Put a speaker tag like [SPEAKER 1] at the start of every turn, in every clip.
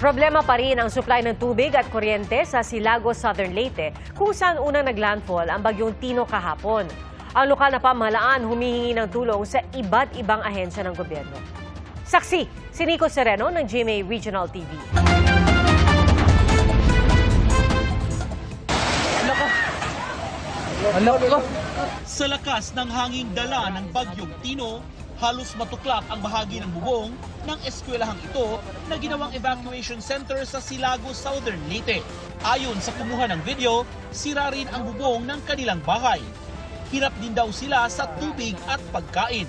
[SPEAKER 1] Problema pa rin ang supply ng tubig at kuryente sa Silagos, Southern Leyte, kung saan unang naglandfall ang bagyong Tino kahapon. Ang lokal na pamahalaan humihingi ng tulong sa iba't ibang ahensya ng gobyerno. Saksi, si Nico Sereno ng GMA Regional TV.
[SPEAKER 2] Sa lakas ng hanging dala ng bagyong Tino, halos matuklap ang bahagi ng bubong ng eskwelahang ito na ginawang evacuation center sa Silagos, Southern Leyte. Ayon sa kumuha ng video, sira rin ang bubong ng kanilang bahay. Hirap din daw sila sa tubig at pagkain.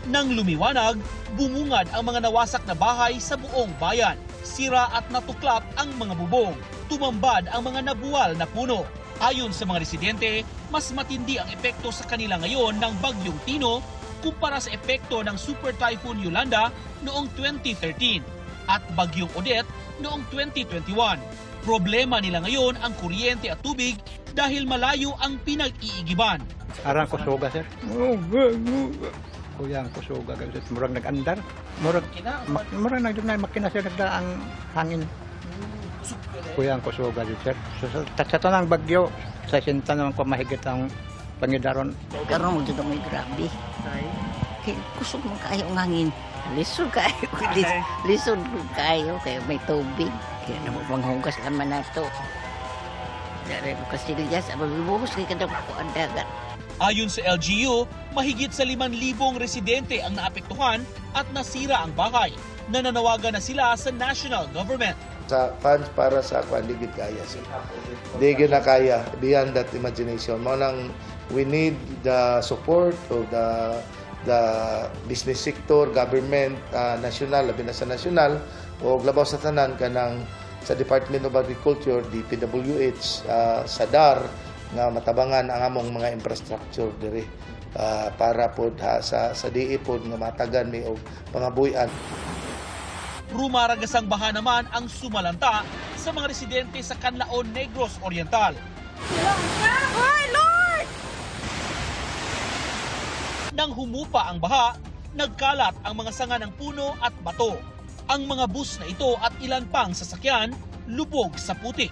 [SPEAKER 2] Nang lumiwanag, bumungad ang mga nawasak na bahay sa buong bayan. Sira at natuklap ang mga bubong. Tumambad ang mga nabuwal na puno. Ayon sa mga residente, mas matindi ang epekto sa kanila ngayon ng bagyong Tino kumpara sa epekto ng Super Typhoon Yolanda noong 2013 at bagyong Odette noong 2021. Problema nila ngayon ang kuryente at tubig dahil malayo ang pinag-iigiban.
[SPEAKER 3] Arang ko suga, sir. Kuyang ko suga, sir. Murang nag-andar. Murang makina, sir, nagdaang hangin. Kuyang ko suga, sir. Sa tanang bagyo, sa sinta naman ko mahigit ang pangidaron.
[SPEAKER 4] Karon mo dito may grabe. Kusog mo kayo ang hangin. Lisod kayo. Lisod kayo. Kaya may tubig. Kaya naman panghugas naman na ito. Dari mo kasi nilya sa mabibuhos kaya kadang ko ang dagat.
[SPEAKER 2] Ayon sa LGU, mahigit sa 5,000 residente ang naapektuhan at nasira ang bahay. Nananawagan na sila sa national government.
[SPEAKER 5] Sa funds para sa kwandigit kaya sir. Di na kaya beyond that imagination. We need the support of the business sector, government, national, labi na sa national, o labaw sa tanan kanang sa Department of Agriculture, DPWH, sa DAR, nga matabangan ang among mga infrastructure diri para pod sa DE pod nga matagan mi og pangabuyan.
[SPEAKER 2] Rumaragasang baha naman ang sumalanta sa mga residente sa Canlaon, Negros Oriental. Nang humupa ang baha, nagkalat ang mga sanga ng puno at bato. Ang mga bus na ito at ilan pang sasakyan lubog sa putik.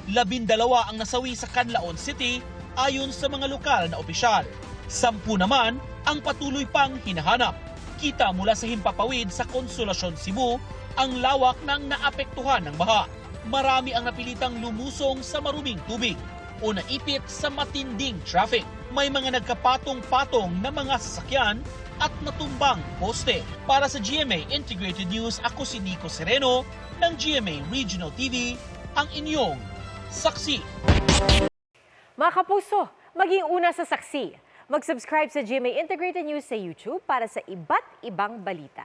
[SPEAKER 2] 12 ang nasawi sa Canlaon City ayon sa mga lokal na opisyal. 10 naman ang patuloy pang hinahanap. Kita mula sa himpapawid sa Consolacion, Cebu ang lawak ng naapektuhan ng baha. Marami ang napilitang lumusong sa maruming tubig o naipit sa matinding traffic. May mga nagkapatong-patong na mga sasakyan at natumbang poste. Para sa GMA Integrated News, ako si Nico Sereno ng GMA Regional TV, ang inyong saksi.
[SPEAKER 1] Mga kapuso, maging una sa saksi. Mag-subscribe sa GMA Integrated News sa YouTube para sa iba't ibang balita.